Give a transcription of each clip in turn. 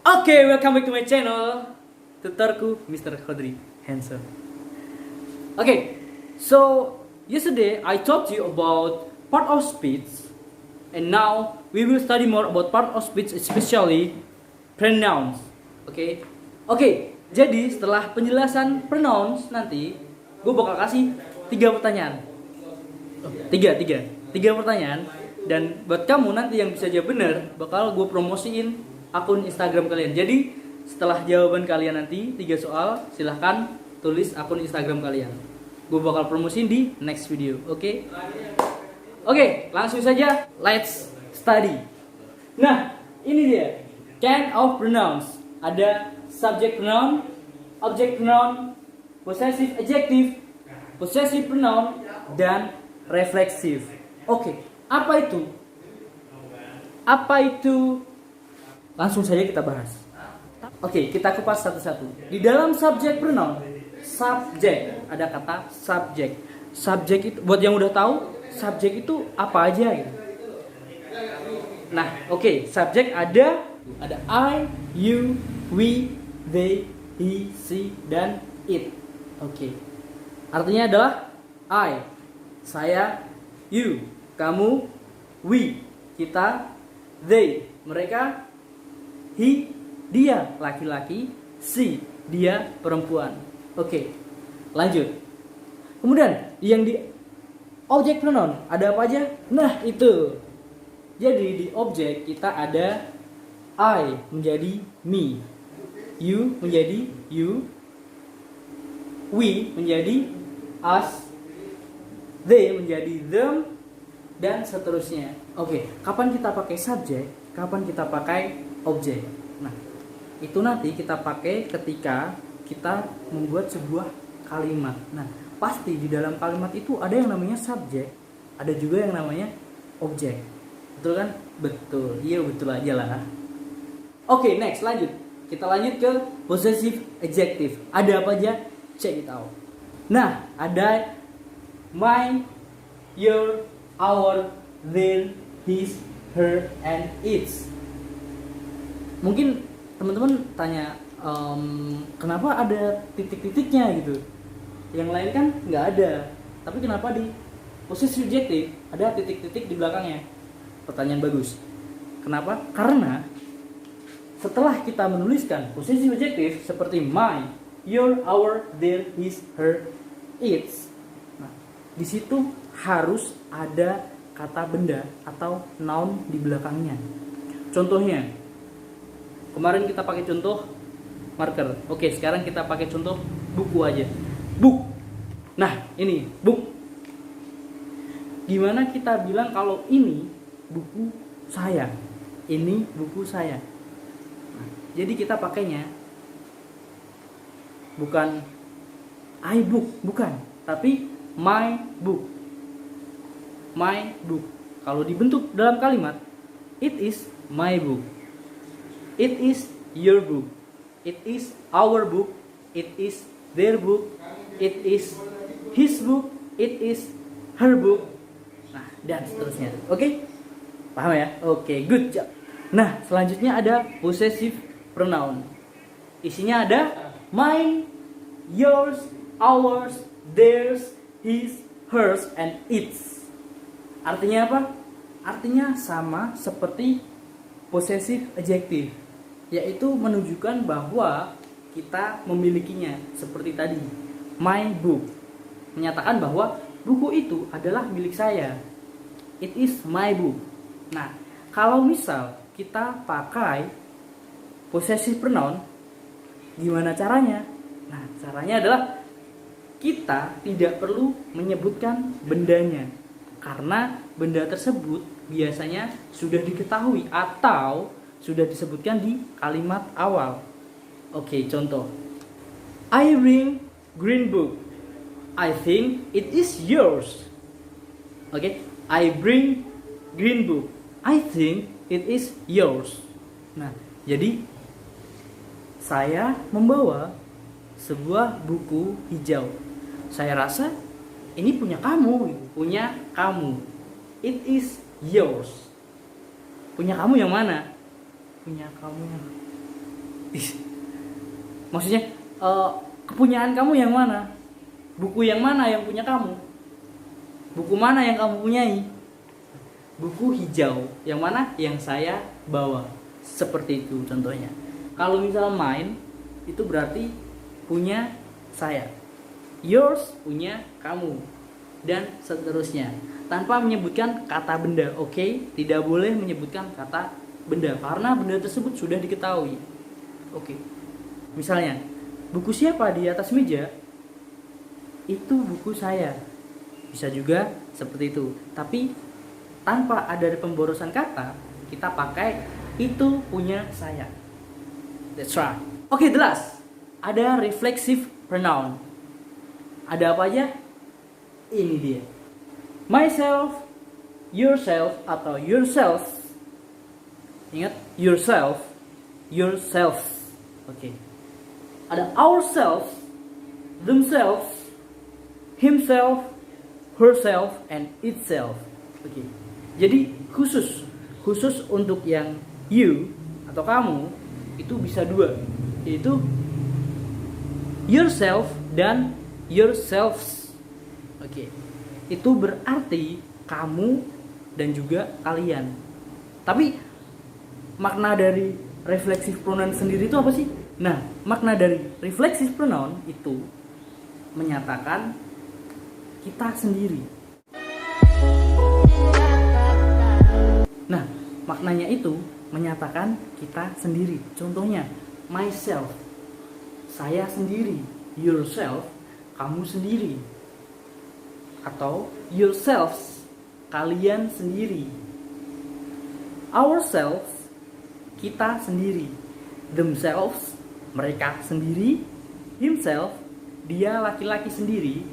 Oke, welcome back to my channel. Tutorku Mr. Khodri Handsome. Okay, so yesterday I taught you about part of speech, and now we will study more about part of speech, especially pronouns. Oke, jadi setelah penjelasan pronouns nanti, gue bakal kasih 3 pertanyaan. Tiga pertanyaan. Dan buat kamu nanti yang bisa jawab benar, bakal gue promosiin akun Instagram kalian. Jadi setelah jawaban kalian nanti 3 soal, silahkan tulis akun Instagram kalian. Gue bakal promosiin di next video. Oke, langsung saja let's study. Nah, ini dia kind of pronouns. Ada subject pronoun, object pronoun, possessive adjective, possessive pronoun, dan reflexive. Oke. Apa itu? Langsung saja kita bahas. Oke, kita kupas satu-satu. Di dalam subject pronoun, subject, ada kata subject. Subject itu, buat yang udah tahu, subject itu apa aja gitu. Nah, oke, subject ada I, you, we, they, he, she, dan it. Oke. Artinya adalah I, saya, you, kamu, we, kita, they, mereka, he, dia, laki-laki, she, dia, perempuan. Oke, lanjut. Kemudian yang di object pronoun ada apa aja? Nah, itu. Jadi di objek kita ada I menjadi me, you menjadi you, we menjadi us, they menjadi them, dan seterusnya. Oke, kapan kita pakai subjek, kapan kita pakai objek? Nah, itu nanti kita pakai ketika kita membuat sebuah kalimat. Nah, pasti di dalam kalimat itu ada yang namanya subjek, ada juga yang namanya objek. Betul kan? Betul. Iya, betul aja lah. Oke, next, lanjut. Kita lanjut ke possessive adjective. Ada apa aja? Check it out. Nah, ada my, your, our, their, his, her, and its. Mungkin teman-teman tanya, kenapa ada titik-titiknya gitu? Yang lain kan nggak ada. Tapi kenapa di possessive adjective ada titik-titik di belakangnya? Pertanyaan bagus. Kenapa? Karena setelah kita menuliskan possessive adjective seperti my, your, our, their, his, her, its, nah, di situ harus ada kata benda atau noun di belakangnya. Contohnya, kemarin kita pakai contoh marker. Oke, sekarang kita pakai contoh buku aja. Book. Nah, ini book. Gimana kita bilang kalau ini buku saya? Ini buku saya. Nah, jadi kita pakainya bukan I book, bukan, tapi my book. My book. Kalau dibentuk dalam kalimat, it is my book, it is your book, it is our book, it is their book, it is his book, it is her book. Nah, dan seterusnya. Oke? Paham ya? Oke, good job. Nah, selanjutnya ada possessive pronoun. Isinya ada mine, yours, ours, theirs, his, hers, and its. Artinya apa? Artinya sama seperti possessive adjective, yaitu menunjukkan bahwa kita memilikinya. Seperti tadi, my book menyatakan bahwa buku itu adalah milik saya. It is my book. Nah, kalau misal kita pakai possessive pronoun, gimana caranya? Nah, caranya adalah kita tidak perlu menyebutkan bendanya, karena benda tersebut biasanya sudah diketahui atau sudah disebutkan di kalimat awal. Oke, contoh. I bring green book. I think it is yours. Oke, I bring green book. I think it is yours. Nah, jadi saya membawa sebuah buku hijau. Saya rasa ini punya kamu, punya kamu. It is yours. Punya kamu yang mana? Punya kamu yang Maksudnya kepunyaan kamu yang mana? Buku yang mana yang punya kamu? Buku mana yang kamu punyai? Buku hijau. Yang mana? Yang saya bawa. Seperti itu contohnya. Kalau misalnya main, itu berarti punya saya. Yours punya kamu. Dan seterusnya. Tanpa menyebutkan kata benda, oke? Tidak boleh menyebutkan kata benda. Karena benda tersebut sudah diketahui. Oke. Misalnya, buku siapa di atas meja? Itu buku saya. Bisa juga seperti itu. Tapi tanpa ada pemborosan kata, kita pakai itu punya saya. That's right. Oke, jelas. Ada reflexive pronoun. Ada apa aja? Ini dia. Myself, yourself atau yourself. Ingat, yourself, yourselves. Oke. Ada ourselves, themselves, himself, herself, and itself. Oke. Jadi khusus untuk yang you atau kamu itu bisa dua, yaitu yourself dan yourselves. Oke. Itu berarti kamu dan juga kalian. Tapi makna dari reflexive pronoun sendiri itu apa sih? Nah, makna dari reflexive pronoun itu menyatakan kita sendiri. Nah, maknanya itu menyatakan kita sendiri. Contohnya, myself, saya sendiri. Yourself, kamu sendiri. Atau yourselves, kalian sendiri. Ourselves, kita sendiri. Themselves, mereka sendiri. Himself, dia laki-laki sendiri.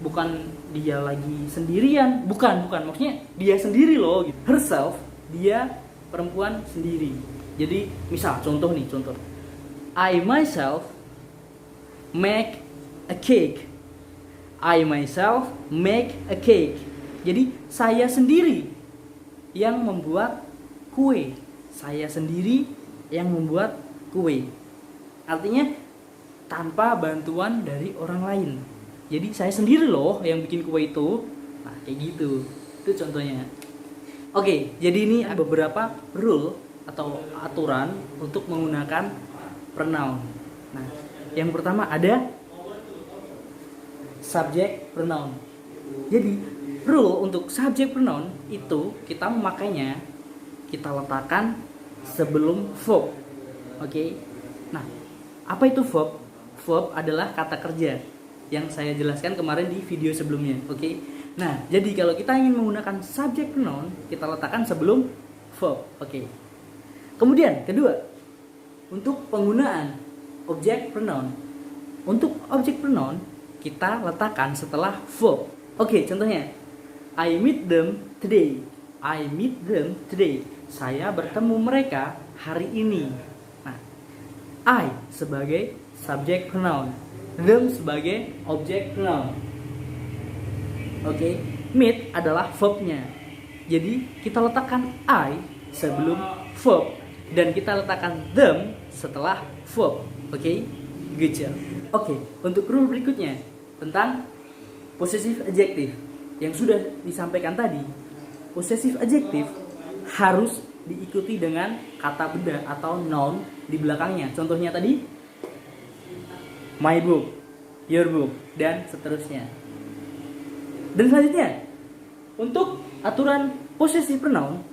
Bukan dia lagi sendirian, bukan, maksudnya dia sendiri loh gitu. Herself, dia perempuan sendiri. Jadi misal contoh. I myself make a cake. I myself make a cake. Jadi saya sendiri yang membuat kue. Saya sendiri yang membuat kue. Artinya tanpa bantuan dari orang lain. Jadi saya sendiri loh yang bikin kue itu. Nah, kayak gitu. Itu contohnya. Oke, jadi ini ada beberapa rule atau aturan untuk menggunakan pronoun. Nah, yang pertama ada subject pronoun. Jadi, rule untuk subject pronoun itu kita memakainya, kita letakkan sebelum verb. Oke. Nah, apa itu verb? Verb adalah kata kerja yang saya jelaskan kemarin di video sebelumnya, oke? Nah, jadi kalau kita ingin menggunakan subject pronoun, kita letakkan sebelum verb, oke? Kemudian, kedua, untuk penggunaan object pronoun. Untuk object pronoun, kita letakkan setelah verb. Oke, contohnya, I meet them today. I meet them today. Saya bertemu mereka hari ini. Nah, I sebagai subject pronoun. Them sebagai object pronoun. Oke, meet adalah verbnya. Jadi kita letakkan I sebelum verb dan kita letakkan them setelah verb. Oke, good job. Oke, untuk rule berikutnya tentang possessive adjective yang sudah disampaikan tadi. Possessive adjective harus diikuti dengan kata benda atau noun di belakangnya. Contohnya tadi my book, your book, dan seterusnya. Dan selanjutnya, untuk aturan possessive pronoun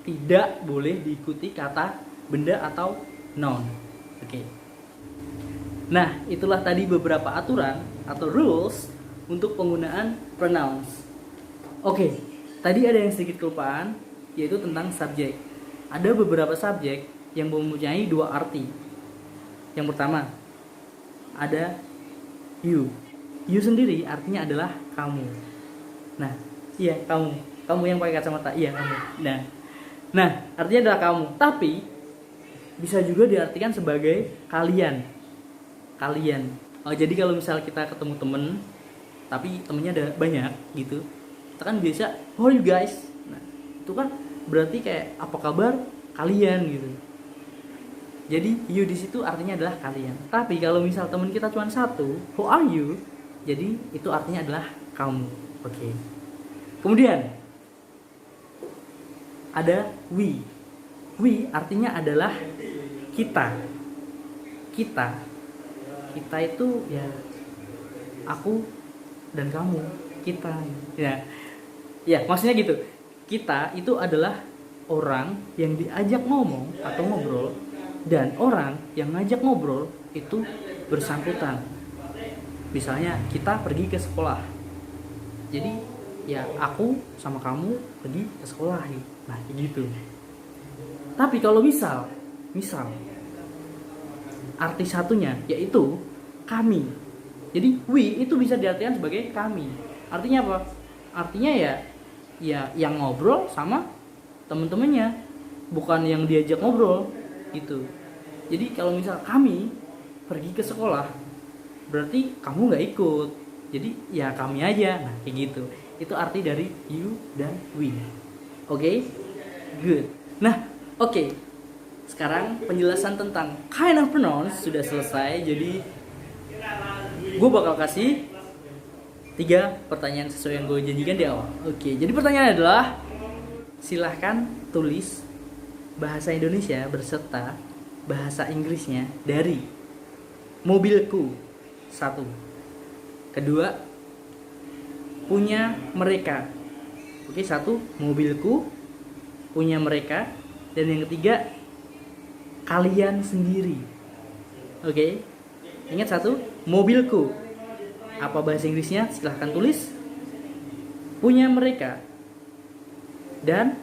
tidak boleh diikuti kata benda atau noun. Oke. Nah, itulah tadi beberapa aturan atau rules untuk penggunaan pronouns. Oke, tadi ada yang sedikit kelupaan, yaitu tentang subjek. Ada beberapa subjek yang mempunyai dua arti. Yang pertama, ada you. You sendiri artinya adalah kamu. Nah, iya kamu. Kamu yang pakai kacamata, iya kamu. Nah, artinya adalah kamu. Tapi bisa juga diartikan sebagai kalian. Kalian. Oh, jadi kalau misal kita ketemu temen, tapi temennya ada banyak gitu, kita kan biasa, how are you guys? Nah, itu kan berarti kayak apa kabar kalian gitu. Jadi you di situ artinya adalah kalian. Tapi kalau misal teman kita cuma satu, who are you? Jadi itu artinya adalah kamu. Oke. Kemudian ada we. We artinya adalah kita. Kita itu ya aku dan kamu, kita. Ya, maksudnya gitu. Kita itu adalah orang yang diajak ngomong atau ngobrol, dan orang yang ngajak ngobrol itu bersangkutan. Misalnya kita pergi ke sekolah, jadi ya aku sama kamu pergi ke sekolah gitu. Nah gitu. Tapi kalau misal arti satunya yaitu kami, jadi we itu bisa diartikan sebagai kami. Artinya apa? Artinya ya yang ngobrol sama temen-temennya, bukan yang diajak ngobrol gitu. Jadi kalau misal kami pergi ke sekolah, berarti kamu nggak ikut, jadi ya kami aja. Nah kayak gitu. Itu arti dari you dan we. Oke? Good. Nah oke. Sekarang penjelasan tentang kind of pronouns sudah selesai. Jadi gue bakal kasih 3 pertanyaan sesuai yang gue janjikan di awal. Oke, jadi pertanyaannya adalah silahkan tulis bahasa Indonesia berserta bahasa Inggrisnya dari mobilku 1. Kedua, punya mereka. Oke, 1 mobilku, punya mereka, dan yang ketiga kalian sendiri. Oke, ingat 1 mobilku. Apa bahasa Inggrisnya? Silahkan tulis. Punya mereka dan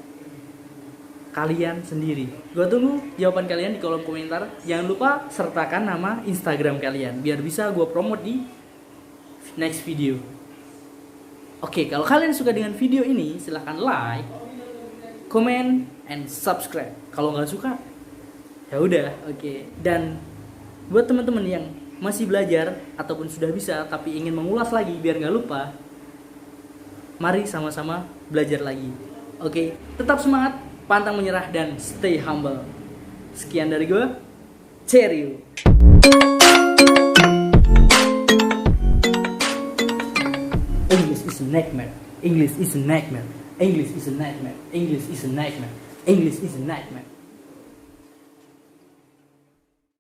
kalian sendiri. Gue tunggu jawaban kalian di kolom komentar. Jangan lupa sertakan nama Instagram kalian biar bisa gue promote di next video. Oke, kalau kalian suka dengan video ini, silahkan like, comment, and subscribe. Kalau nggak suka, ya udah. Oke. Dan buat teman-teman yang masih belajar ataupun sudah bisa tapi ingin mengulas lagi biar nggak lupa, mari sama-sama belajar lagi. Oke, tetap semangat, pantang menyerah, dan stay humble. Sekian dari gue, cheerio. English is a nightmare. English is a nightmare. English is a nightmare. English is a nightmare. English is a nightmare.